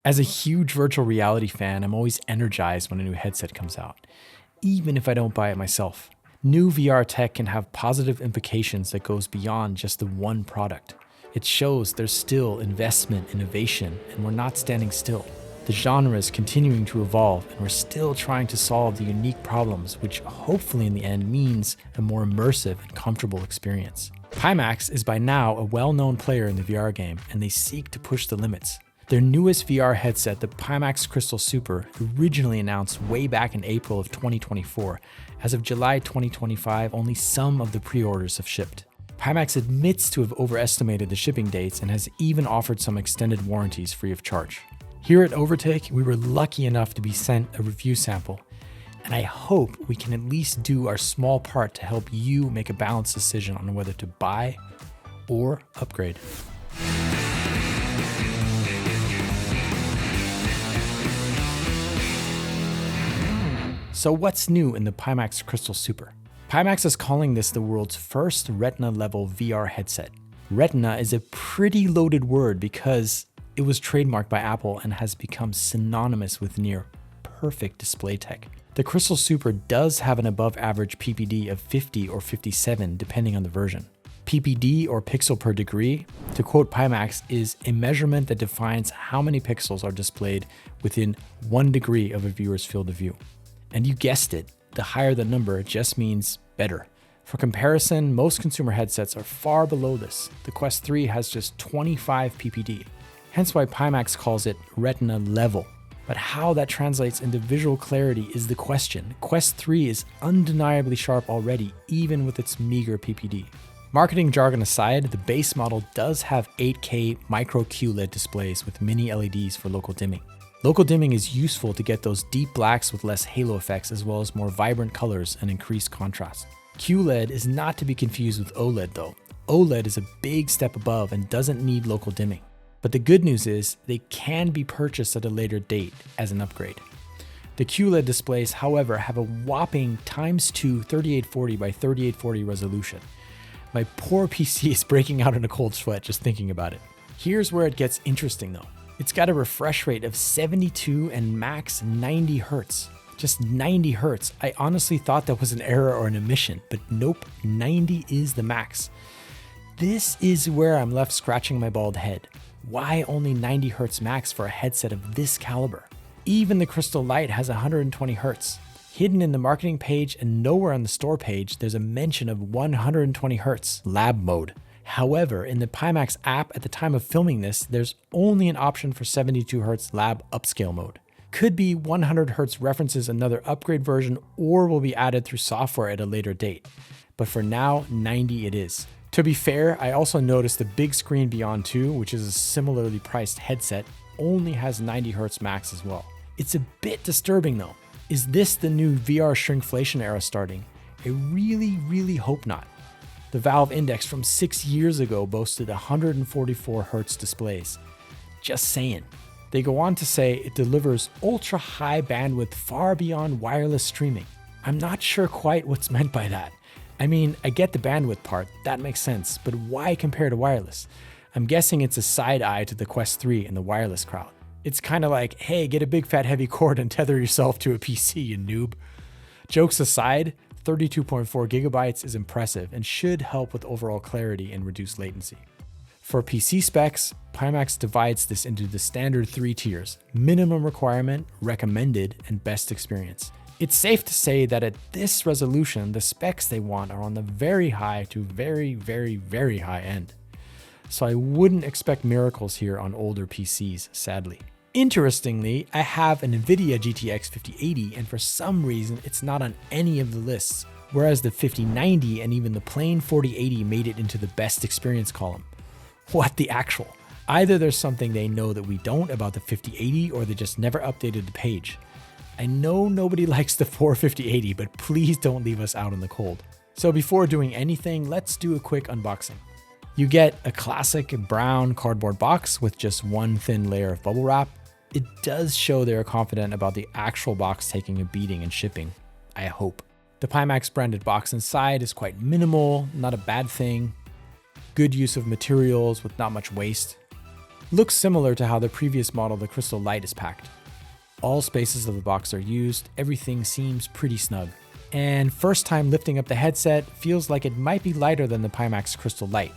As a huge virtual reality fan, I'm always energized when a new headset comes out, even if I don't buy it myself. New VR tech can have positive implications that goes beyond just the one product. It shows there's still investment, innovation, and we're not standing still. The genre is continuing to evolve, and we're still trying to solve the unique problems, which hopefully in the end means a more immersive and comfortable experience. Pimax is by now a well-known player in the VR game, and they seek to push the limits. Their newest VR headset, the Pimax Crystal Super, originally announced way back in April of 2024. As of July 2025, only some of the pre-orders have shipped. Pimax admits to have overestimated the shipping dates and has even offered some extended warranties free of charge. Here at Overtake, we were lucky enough to be sent a review sample, and I hope we can at least do our small part to help you make a balanced decision on whether to buy or upgrade. So what's new in the Pimax Crystal Super? Pimax is calling this the world's first Retina-level VR headset. Retina is a pretty loaded word because it was trademarked by Apple and has become synonymous with near perfect display tech. The Crystal Super does have an above average PPD of 50 or 57 depending on the version. PPD, or pixel per degree, to quote Pimax, is a measurement that defines how many pixels are displayed within 1 degree of a viewer's field of view. And you guessed it, the higher the number just means better. For comparison, most consumer headsets are far below this. The Quest 3 has just 25 ppd, hence why Pimax calls it Retina level. But how that translates into visual clarity is the question. Quest 3 is undeniably sharp already, even with its meager ppd. Marketing jargon aside, the base model does have 8K micro QLED displays with mini LEDs for local dimming. Local dimming is useful to get those deep blacks with less halo effects as well as more vibrant colors and increased contrast. QLED is not to be confused with OLED though. OLED is a big step above and doesn't need local dimming. But the good news is they can be purchased at a later date as an upgrade. The QLED displays, however, have a whopping ×2 3840 by 3840 resolution. My poor PC is breaking out in a cold sweat just thinking about it. Here's where it gets interesting though. It's got a refresh rate of 72 and max 90 Hertz. Just 90 Hertz. I honestly thought that was an error or an omission, but nope, 90 is the max. This is where I'm left scratching my bald head. Why only 90 Hertz max for a headset of this caliber? Even the Crystal Light has 120 Hertz. Hidden in the marketing page and nowhere on the store page, there's a mention of 120 Hertz lab mode. However, in the Pimax app at the time of filming this, there's only an option for 72 Hz lab upscale mode. Could be 100 Hz references another upgrade version or will be added through software at a later date. But for now, 90 it is. To be fair, I also noticed the Big Screen Beyond 2, which is a similarly priced headset, only has 90 Hz max as well. It's a bit disturbing though. Is this the new VR shrinkflation era starting? I really hope not. The Valve Index from 6 years ago boasted 144 Hz displays. Just saying. They go on to say it delivers ultra high bandwidth far beyond wireless streaming. I'm not sure quite what's meant by that. I mean, I get the bandwidth part, that makes sense, but why compare to wireless? I'm guessing it's a side eye to the Quest 3 and the wireless crowd. It's kind of like, hey, get a big fat heavy cord and tether yourself to a PC, you noob. Jokes aside, 32.4 gigabytes is impressive and should help with overall clarity and reduce latency. For PC specs, Pimax divides this into the standard 3 tiers: minimum requirement, recommended, and best experience. It's safe to say that at this resolution, the specs they want are on the very high to very high end. So I wouldn't expect miracles here on older PCs, sadly. Interestingly, I have an NVIDIA GTX 5080 and for some reason it's not on any of the lists, whereas the 5090 and even the plain 4080 made it into the best experience column. What the actual? Either there's something they know that we don't about the 5080 or they just never updated the page. I know nobody likes the 5080, but please don't leave us out in the cold. So before doing anything, let's do a quick unboxing. You get a classic brown cardboard box with just one thin layer of bubble wrap. It does show they are confident about the actual box taking a beating and shipping, I hope. The Pimax branded box inside is quite minimal, not a bad thing. Good use of materials with not much waste. Looks similar to how the previous model, the Crystal Light, is packed. All spaces of the box are used, everything seems pretty snug. And first time lifting up the headset feels like it might be lighter than the Pimax Crystal Light.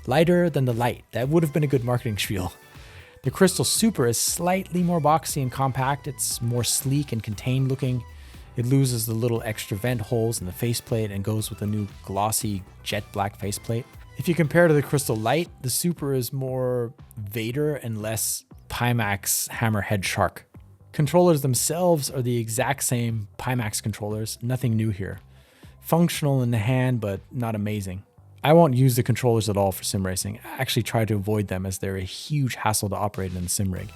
Lighter than the Light, that would have been a good marketing spiel. The Crystal Super is slightly more boxy and compact, it's more sleek and contained looking. It loses the little extra vent holes in the faceplate and goes with a new glossy jet black faceplate. If you compare to the Crystal Light, the Super is more Vader and less Pimax Hammerhead Shark. Controllers themselves are the exact same Pimax controllers, nothing new here. Functional in the hand, but not amazing. I won't use the controllers at all for sim racing. I actually try to avoid them as they're a huge hassle to operate in the sim rig,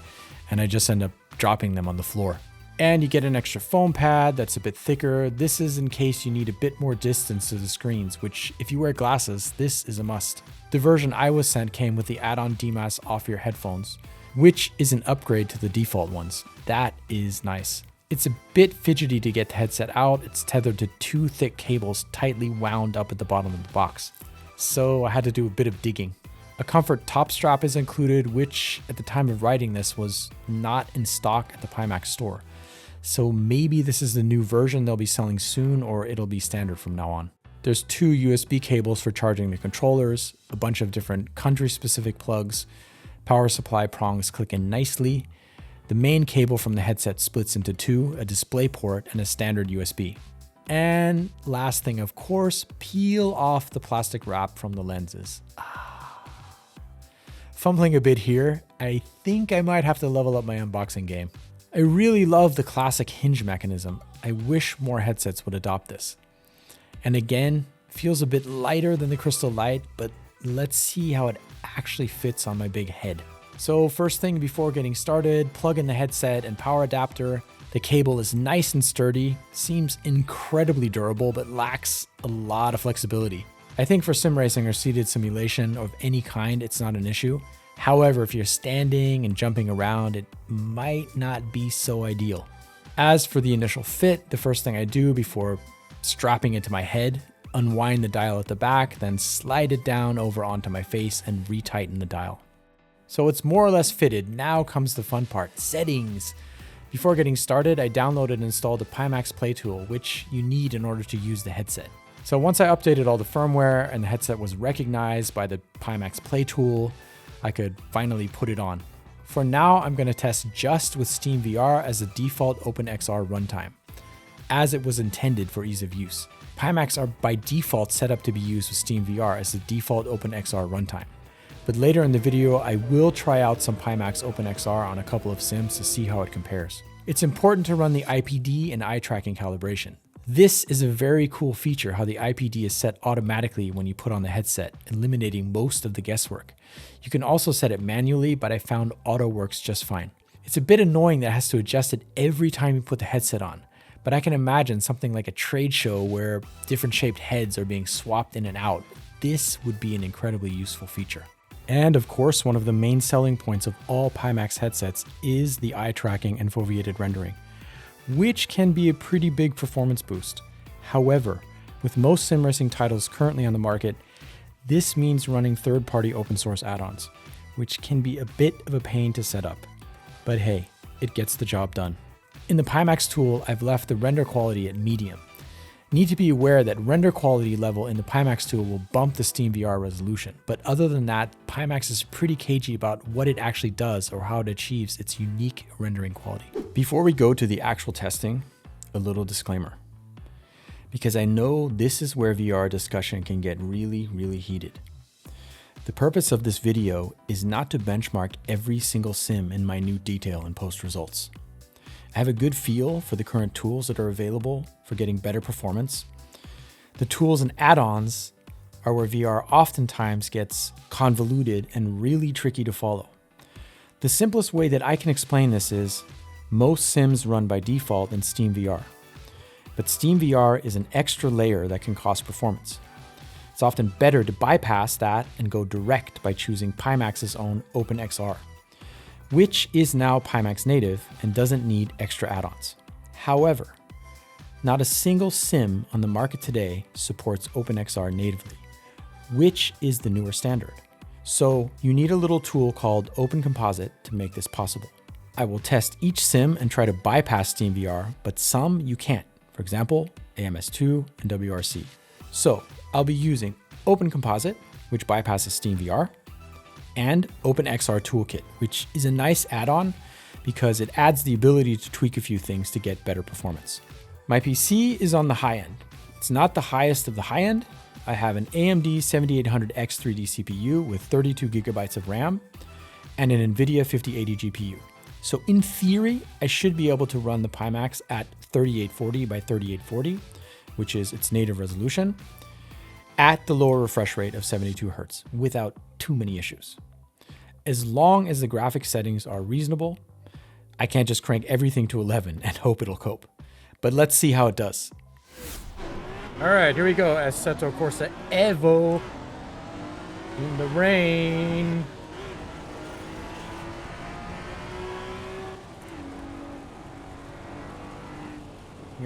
and I just end up dropping them on the floor. And you get an extra foam pad that's a bit thicker. This is in case you need a bit more distance to the screens, which if you wear glasses, this is a must. The version I was sent came with the add-on DMAS off-ear headphones, which is an upgrade to the default ones. That is nice. It's a bit fidgety to get the headset out. It's tethered to two thick cables tightly wound up at the bottom of the box. So I had to do a bit of digging. A comfort top strap is included, which at the time of writing this was not in stock at the Pimax store. So maybe this is the new version they'll be selling soon, or it'll be standard from now on. There's two USB cables for charging the controllers, a bunch of different country-specific plugs. Power supply prongs click in nicely. The main cable from the headset splits into two, a display port and a standard USB. And last thing, of course, peel off the plastic wrap from the lenses. Fumbling a bit here, I think I might have to level up my unboxing game. I really love the classic hinge mechanism. I wish more headsets would adopt this. And again, feels a bit lighter than the Crystal Light, but let's see how it actually fits on my big head. So first thing before getting started, plug in the headset and power adapter. The cable is nice and sturdy, seems incredibly durable, but lacks a lot of flexibility. I think for sim racing or seated simulation of any kind, it's not an issue. However, if you're standing and jumping around, it might not be so ideal. As for the initial fit, the first thing I do before strapping it to my head, unwind the dial at the back, then slide it down over onto my face and retighten the dial. So it's more or less fitted. Now comes the fun part, settings. Before getting started, I downloaded and installed the Pimax Play Tool, which you need in order to use the headset. So once I updated all the firmware and the headset was recognized by the Pimax Play Tool, I could finally put it on. For now, I'm going to test just with SteamVR as a default OpenXR runtime, as it was intended for ease of use. Pimax are by default set up to be used with SteamVR as the default OpenXR runtime. But later in the video, I will try out some Pimax OpenXR on a couple of sims to see how it compares. It's important to run the IPD and eye tracking calibration. This is a very cool feature, how the IPD is set automatically when you put on the headset, eliminating most of the guesswork. You can also set it manually, but I found auto works just fine. It's a bit annoying that it has to adjust it every time you put the headset on, but I can imagine something like a trade show where different shaped heads are being swapped in and out. This would be an incredibly useful feature. And of course, one of the main selling points of all Pimax headsets is the eye tracking and foveated rendering, which can be a pretty big performance boost. However, with most sim racing titles currently on the market, this means running third-party open source add-ons, which can be a bit of a pain to set up. But hey, it gets the job done. In the Pimax tool, I've left the render quality at medium. Need to be aware that render quality level in the Pimax tool will bump the SteamVR resolution, but other than that, Pimax is pretty cagey about what it actually does or how it achieves its unique rendering quality. Before we go to the actual testing, a little disclaimer. Because I know this is where VR discussion can get really, really heated. The purpose of this video is not to benchmark every single sim in minute detail and post results. I have a good feel for the current tools that are available for getting better performance. The tools and add-ons are where VR oftentimes gets convoluted and really tricky to follow. The simplest way that I can explain this is most sims run by default in SteamVR, but SteamVR is an extra layer that can cost performance. It's often better to bypass that and go direct by choosing Pimax's own OpenXR, which is now Pimax native and doesn't need extra add-ons. However, not a single sim on the market today supports OpenXR natively, which is the newer standard. So you need a little tool called Open Composite to make this possible. I will test each sim and try to bypass SteamVR, but some you can't. For example, AMS2 and WRC. So I'll be using Open Composite, which bypasses SteamVR, and OpenXR Toolkit, which is a nice add-on because it adds the ability to tweak a few things to get better performance. My PC is on the high end. It's not the highest of the high end. I have an AMD 7800X 3D CPU with 32 gigabytes of RAM and an NVIDIA 5080 GPU. So in theory, I should be able to run the Pimax at 3840 by 3840, which is its native resolution, at the lower refresh rate of 72 Hz without too many issues. As long as the graphics settings are reasonable, I can't just crank everything to 11 and hope it'll cope. But let's see how it does. All right, here we go. Assetto Corsa EVO in the rain.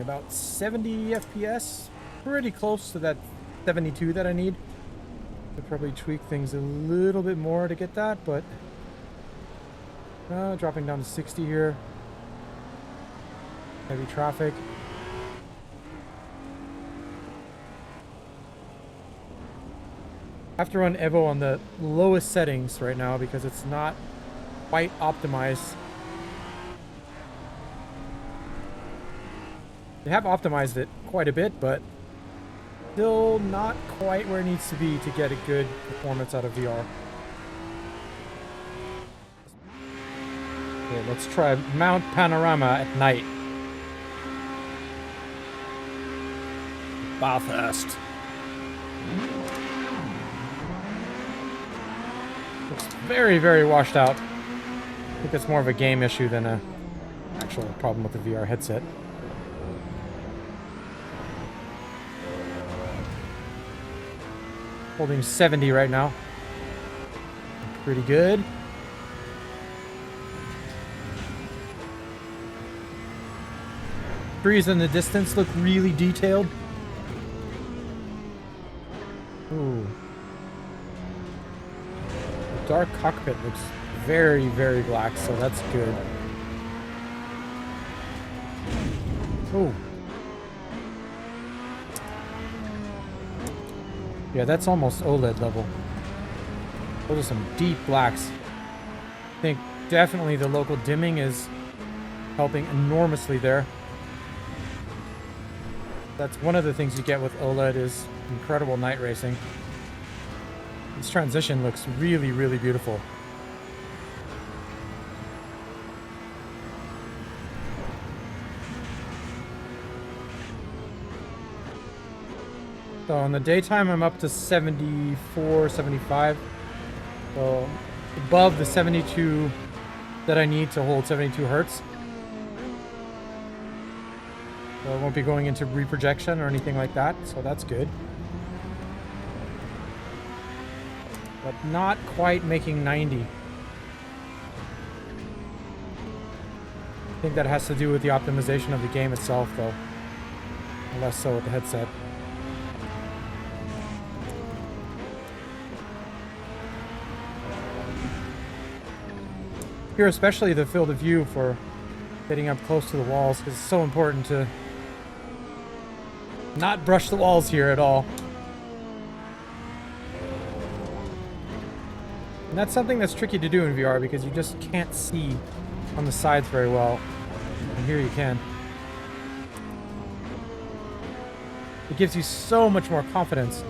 About 70 FPS, pretty close to that 72 that I need. I'll probably tweak things a little bit more to get that, but dropping down to 60 here. Heavy traffic. I have to run EVO on the lowest settings right now because it's not quite optimized. They have optimized it quite a bit, but still not quite where it needs to be to get a good performance out of VR. Okay, let's try Mount Panorama at night. Bathurst. Looks very, very washed out. I think it's more of a game issue than an actual problem with the VR headset. Holding 70 right now. Pretty good. Trees in the distance look really detailed. Ooh. The dark cockpit looks very, very black, so that's good. Ooh. Yeah, that's almost OLED level. Those are some deep blacks. I think definitely the local dimming is helping enormously there. That's one of the things you get with OLED is incredible night racing. This transition looks really, really beautiful. So in the daytime, I'm up to 74, 75. So above the 72 that I need to hold 72 Hertz. So I won't be going into reprojection or anything like that, so that's good. But not quite making 90. I think that has to do with the optimization of the game itself, though. Less so with the headset. Here, especially the field of view for getting up close to the walls, because it's so important to not brush the walls here at all. And that's something that's tricky to do in VR because you just can't see on the sides very well. And here you can. It gives you so much more confidence.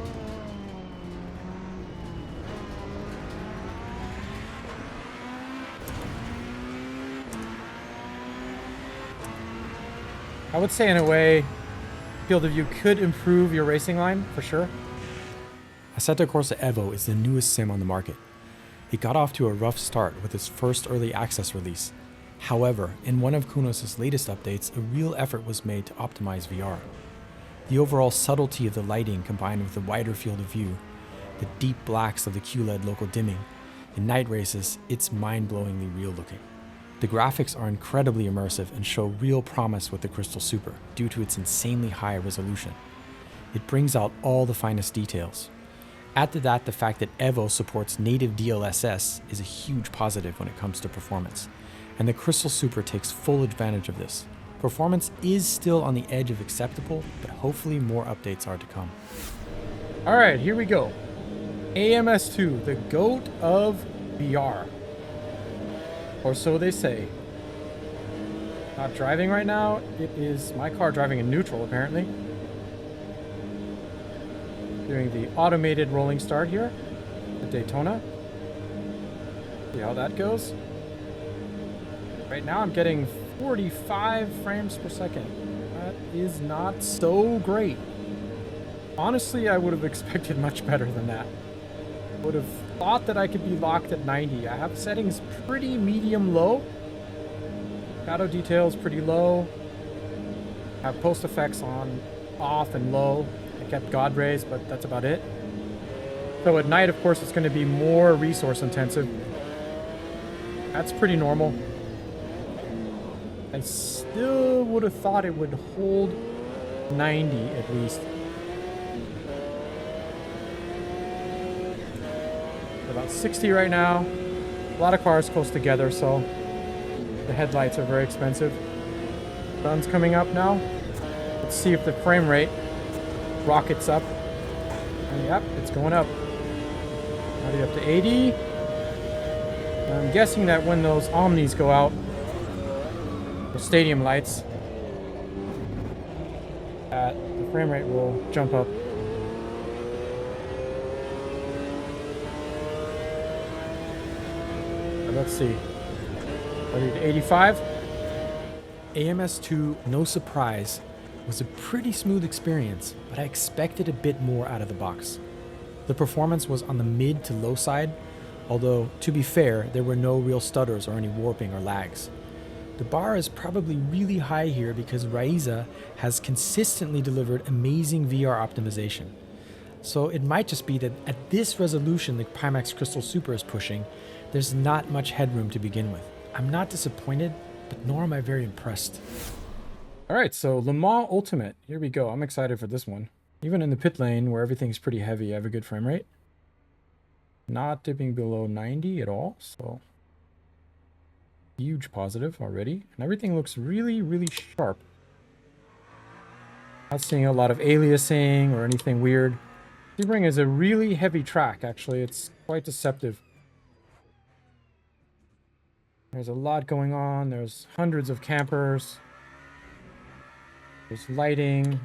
I would say in a way, field of view could improve your racing line, for sure. Assetto Corsa EVO is the newest sim on the market. It got off to a rough start with its first early access release. However, in one of Kunos' latest updates, a real effort was made to optimize VR. The overall subtlety of the lighting combined with the wider field of view, the deep blacks of the QLED local dimming, in night races, it's mind-blowingly real looking. The graphics are incredibly immersive and show real promise with the Crystal Super due to its insanely high resolution. It brings out all the finest details. Add to that the fact that EVO supports native DLSS is a huge positive when it comes to performance, and the Crystal Super takes full advantage of this. Performance is still on the edge of acceptable, but hopefully more updates are to come. All right, here we go. AMS2, the GOAT of VR. Or so they say. Not driving right now. It is my car driving in neutral, apparently. Doing the automated rolling start here at Daytona. See how that goes. Right now I'm getting 45 frames per second. That is not so great. Honestly, I would have expected much better than that. Would have thought that I could be locked at 90. I have settings pretty medium low. Shadow details pretty low. I have post effects on off and low. I kept God rays, but that's about it. So at night, of course, it's going to be more resource intensive. That's pretty normal. I still would have thought it would hold 90 at least. About 60 right now. A lot of cars close together, so the headlights are very expensive. Sun's coming up now. Let's see if the frame rate rockets up. And yep, it's going up. Already up to 80. I'm guessing that when those Omnis go out, the stadium lights, that the frame rate will jump up. Let's see. 85. AMS2, no surprise, was a pretty smooth experience, but I expected a bit more out of the box. The performance was on the mid to low side, although, to be fair, there were no real stutters or any warping or lags. The bar is probably really high here because Raiza has consistently delivered amazing VR optimization. So it might just be that at this resolution the Pimax Crystal Super is pushing, there's not much headroom to begin with. I'm not disappointed, but nor am I very impressed. All right, so Le Mans Ultimate. Here we go. I'm excited for this one. Even in the pit lane where everything's pretty heavy, I have a good frame rate. Not dipping below 90 at all, so huge positive already. And everything looks really, really sharp. Not seeing a lot of aliasing or anything weird. Sebring is a really heavy track, actually. It's quite deceptive. There's a lot going on. There's hundreds of campers. There's lighting.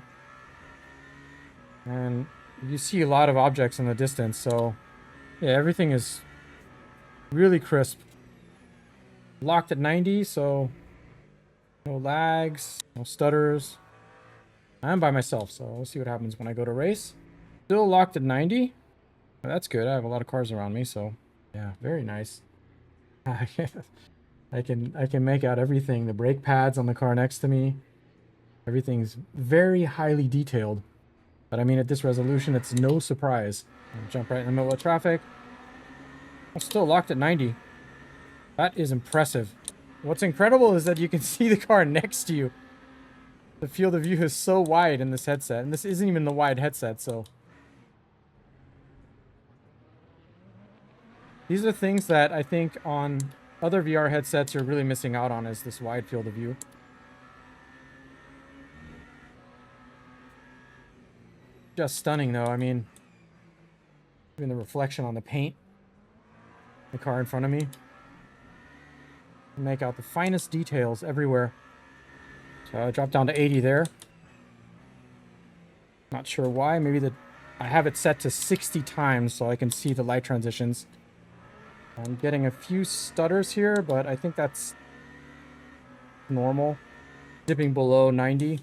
And you see a lot of objects in the distance, so yeah, everything is really crisp. Locked at 90, so no lags, no stutters. I'm by myself, so we'll see what happens when I go to race. Still locked at 90. Well, that's good. I have a lot of cars around me, so yeah, very nice. I can make out everything. The brake pads on the car next to me. Everything's very highly detailed. But I mean, at this resolution, it's no surprise. I'll jump right in the middle of traffic. I'm still locked at 90. That is impressive. What's incredible is that you can see the car next to you. The field of view is so wide in this headset. And this isn't even the wide headset, so these are things that I think on other VR headsets you're really missing out on, is this wide field of view. Just stunning though. I mean, even the reflection on the paint, the car in front of me, make out the finest details everywhere. So I dropped down to 80 there. Not sure why. Maybe I have it set to 60 times so I can see the light transitions. I'm getting a few stutters here, but I think that's normal. Dipping below 90.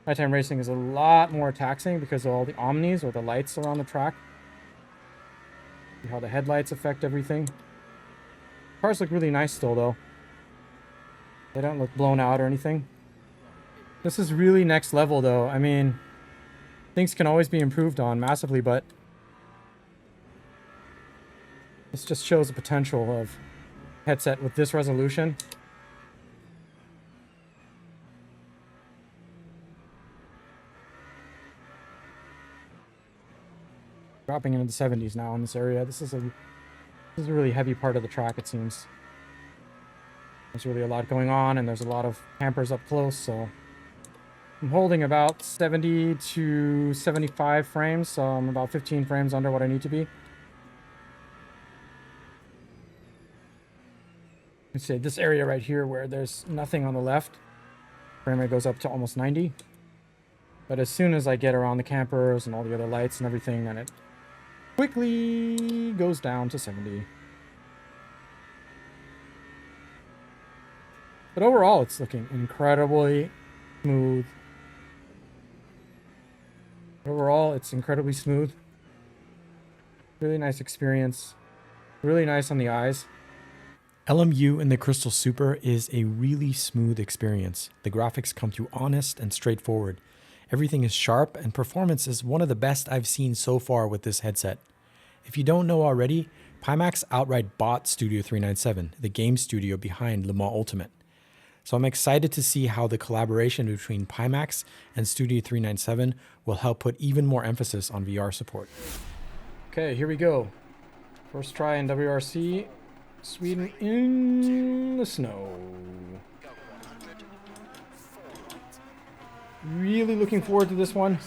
Nighttime racing is a lot more taxing because of all the omnis or the lights around the track. See how the headlights affect everything. Cars look really nice still, though. They don't look blown out or anything. This is really next level, though. I mean, things can always be improved on massively, but this just shows the potential of headset with this resolution. dropping into the 70s now in this area. This is a really heavy part of the track, it seems. There's really a lot going on, and there's a lot of campers up close, so I'm holding about 70 to 75 frames, so I'm about 15 frames under what I need to be. Let's say this area right here where there's nothing on the left, frame rate goes up to almost 90. But as soon as I get around the campers and all the other lights and everything, then it quickly goes down to 70. But overall, it's looking incredibly smooth. Overall, it's incredibly smooth. Really nice experience. Really nice on the eyes. LMU in the Crystal Super is a really smooth experience. The graphics come through honest and straightforward. Everything is sharp, and performance is one of the best I've seen so far with this headset. If you don't know already, Pimax outright bought Studio 397, the game studio behind Le Mans Ultimate. So I'm excited to see how the collaboration between Pimax and Studio 397 will help put even more emphasis on VR support. Okay, here we go. First try in WRC. Sweden in the snow. Really looking forward to this one.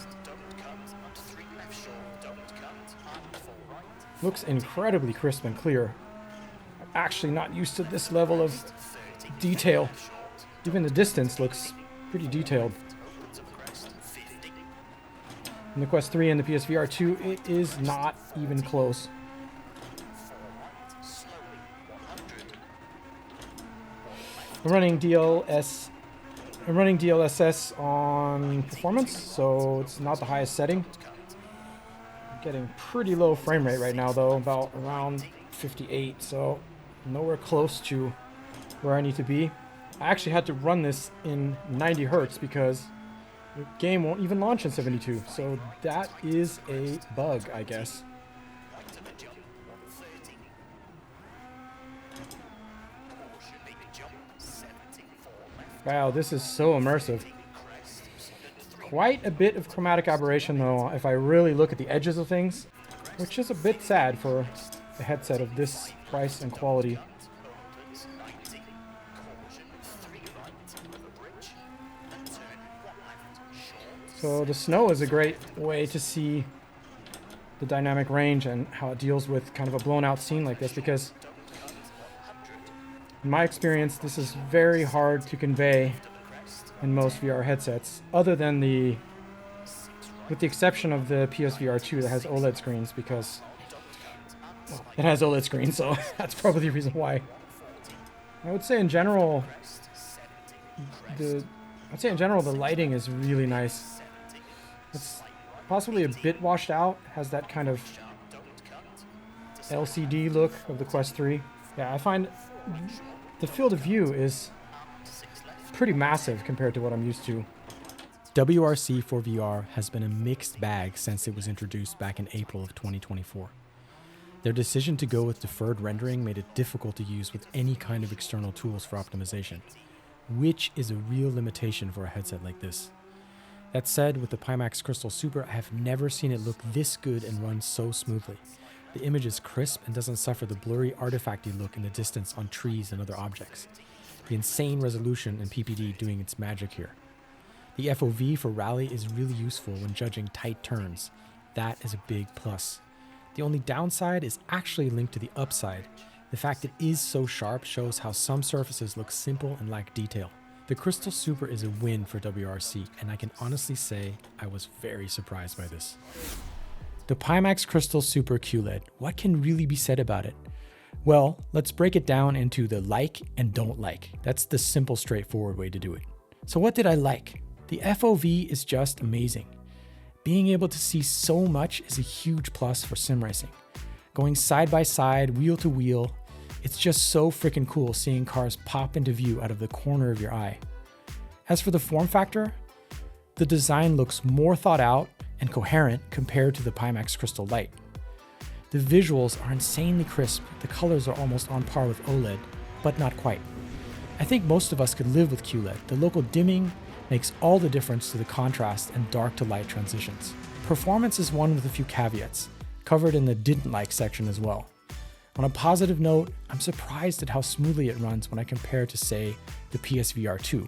Looks incredibly crisp and clear. I'm actually not used to this level of detail. Even the distance looks pretty detailed. In the Quest 3 and the PSVR 2, it is not even close. I'm running DLSS on performance, so it's not the highest setting. I'm getting pretty low frame rate right now, though, about around 58, so nowhere close to where I need to be. I actually had to run this in 90 hertz because the game won't even launch in 72, so that is a bug, I guess. Wow, this is so immersive. Quite a bit of chromatic aberration, though, if I really look at the edges of things, which is a bit sad for a headset of this price and quality. So the snow is a great way to see the dynamic range and how it deals with kind of a blown out scene like this, because in my experience, this is very hard to convey in most VR headsets, other than with the exception of the PSVR 2 that has OLED screens, because well, it has OLED screens, so that's probably the reason why. I would say in general, the lighting is really nice. It's possibly a bit washed out, has that kind of LCD look of the Quest 3. Yeah, I find the field of view is pretty massive compared to what I'm used to. WRC for VR has been a mixed bag since it was introduced back in April of 2024. Their decision to go with deferred rendering made it difficult to use with any kind of external tools for optimization, which is a real limitation for a headset like this. That said, with the Pimax Crystal Super, I have never seen it look this good and run so smoothly. The image is crisp and doesn't suffer the blurry artifacty look in the distance on trees and other objects. The insane resolution and PPD doing its magic here. The FOV for rally is really useful when judging tight turns. That is a big plus. The only downside is actually linked to the upside. The fact it is so sharp shows how some surfaces look simple and lack detail. The Crystal Super is a win for WRC, and I can honestly say I was very surprised by this. The Pimax Crystal Super QLED, what can really be said about it? Well, let's break it down into the like and don't like. That's the simple, straightforward way to do it. So what did I like? The FOV is just amazing. Being able to see so much is a huge plus for sim racing. Going side by side, wheel to wheel, it's just so freaking cool seeing cars pop into view out of the corner of your eye. As for the form factor, the design looks more thought out and coherent compared to the Pimax Crystal Light. The visuals are insanely crisp, the colors are almost on par with OLED, but not quite. I think most of us could live with QLED. The local dimming makes all the difference to the contrast and dark to light transitions. Performance is one with a few caveats. covered in the didn't like section as well. On a positive note, I'm surprised at how smoothly it runs when I compare it to, say, the PSVR 2,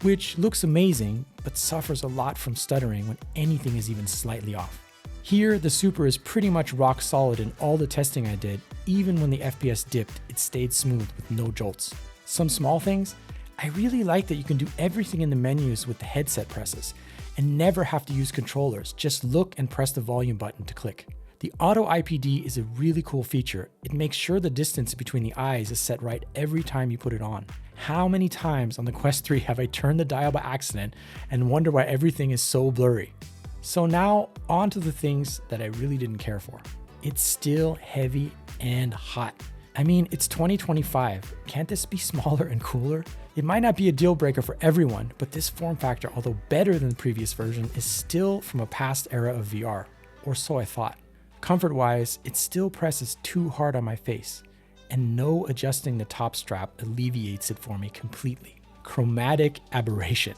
which looks amazing, but suffers a lot from stuttering when anything is even slightly off. Here, the Super is pretty much rock solid in all the testing I did. Even when the FPS dipped, it stayed smooth with no jolts. Some small things, I really like that you can do everything in the menus with the headset presses and never have to use controllers, just look and press the volume button to click. The Auto IPD is a really cool feature. It makes sure the distance between the eyes is set right every time you put it on. How many times on the Quest 3 have I turned the dial by accident and wonder why everything is so blurry? So now on to the things that I really didn't care for. It's still heavy and hot. I mean, it's 2025. Can't this be smaller and cooler? It might not be a deal breaker for everyone, but this form factor, although better than the previous version, is still from a past era of VR, or so I thought. Comfort-wise, it still presses too hard on my face, and no adjusting the top strap alleviates it for me completely. Chromatic aberration.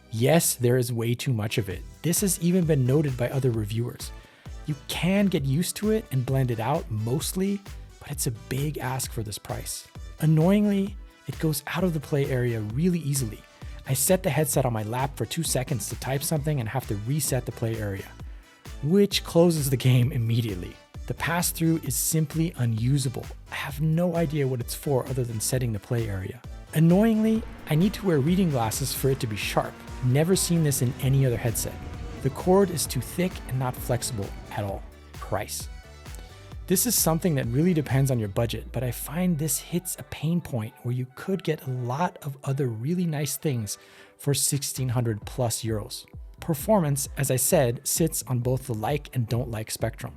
Yes, there is way too much of it. This has even been noted by other reviewers. You can get used to it and blend it out mostly, but it's a big ask for this price. Annoyingly, it goes out of the play area really easily. I set the headset on my lap for 2 seconds to type something and have to reset the play area, which closes the game immediately. The pass-through is simply unusable. I have no idea what it's for other than setting the play area. Annoyingly, I need to wear reading glasses for it to be sharp. Never seen this in any other headset. The cord is too thick and not flexible at all. Price. This is something that really depends on your budget, but I find this hits a pain point where you could get a lot of other really nice things for 1,600 plus euros. Performance, as I said, sits on both the like and don't like spectrum.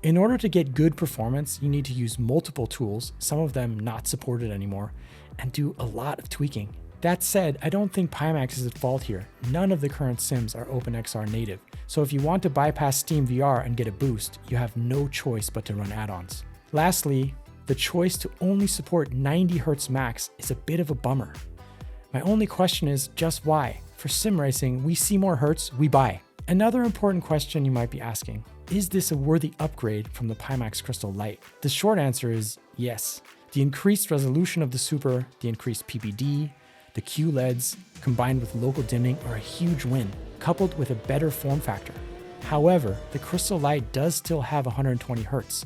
In order to get good performance, you need to use multiple tools, some of them not supported anymore, and do a lot of tweaking. That said, I don't think Pimax is at fault here. None of the current sims are OpenXR native, so if you want to bypass Steam VR and get a boost, you have no choice but to run add-ons. Lastly, the choice to only support 90Hz max is a bit of a bummer. My only question is just why? For sim racing, we see more hertz, we buy. Another important question you might be asking, is this a worthy upgrade from the Pimax Crystal Light? The short answer is yes. The increased resolution of the Super, the increased PPD, the QLEDs, combined with local dimming are a huge win, coupled with a better form factor. However, the Crystal Light does still have 120 Hz,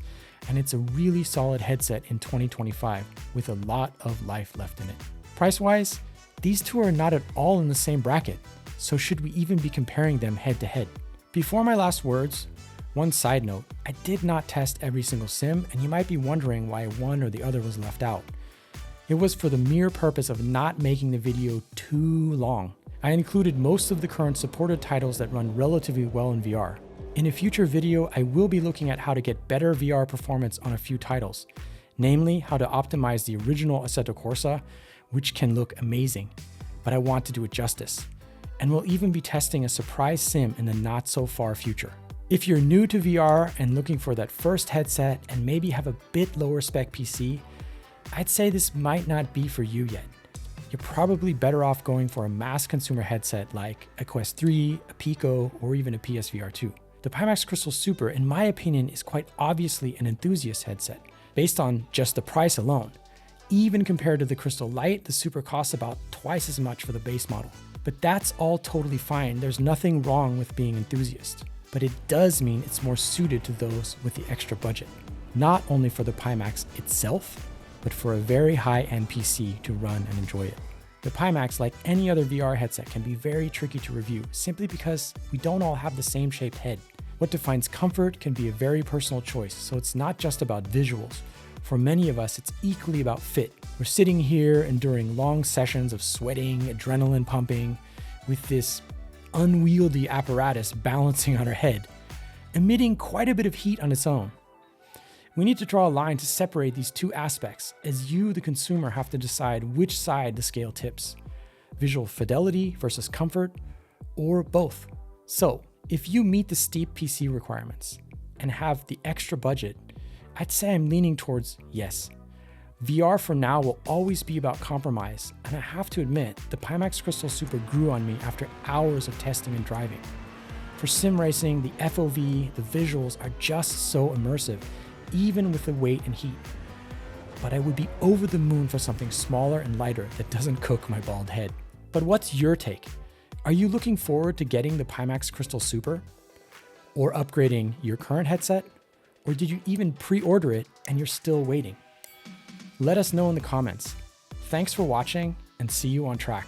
and it's a really solid headset in 2025 with a lot of life left in it. Price-wise, these two are not at all in the same bracket, so should we even be comparing them head to head? Before my last words, one side note, I did not test every single sim, and you might be wondering why one or the other was left out. It was for the mere purpose of not making the video too long. I included most of the current supported titles that run relatively well in VR. In a future video, I will be looking at how to get better VR performance on a few titles, namely how to optimize the original Assetto Corsa, which can look amazing, but I want to do it justice. And we'll even be testing a surprise sim in the not so far future. If you're new to VR and looking for that first headset and maybe have a bit lower spec PC, I'd say this might not be for you yet. You're probably better off going for a mass consumer headset like a Quest 3, a Pico, or even a PSVR 2. The Pimax Crystal Super, in my opinion, is quite obviously an enthusiast headset, based on just the price alone. Even compared to the Crystal Light, the Super costs about twice as much for the base model. But that's all totally fine, there's nothing wrong with being enthusiast. But it does mean it's more suited to those with the extra budget. Not only for the Pimax itself, but for a very high-end PC to run and enjoy it. The Pimax, like any other VR headset, can be very tricky to review simply because we don't all have the same shaped head. What defines comfort can be a very personal choice, so it's not just about visuals. For many of us, it's equally about fit. We're sitting here enduring long sessions of sweating, adrenaline pumping, with this unwieldy apparatus balancing on our head, emitting quite a bit of heat on its own. We need to draw a line to separate these two aspects, as you, the consumer, have to decide which side the scale tips. Visual fidelity versus comfort, or both. So, if you meet the steep PC requirements and have the extra budget, I'd say I'm leaning towards yes. VR for now will always be about compromise, and I have to admit, the Pimax Crystal Super grew on me after hours of testing and driving. For sim racing, the FOV, the visuals are just so immersive, even with the weight and heat. But I would be over the moon for something smaller and lighter that doesn't cook my bald head. But what's your take? Are you looking forward to getting the Pimax Crystal Super? Or upgrading your current headset? Or did you even pre-order it and you're still waiting? Let us know in the comments. Thanks for watching and see you on track.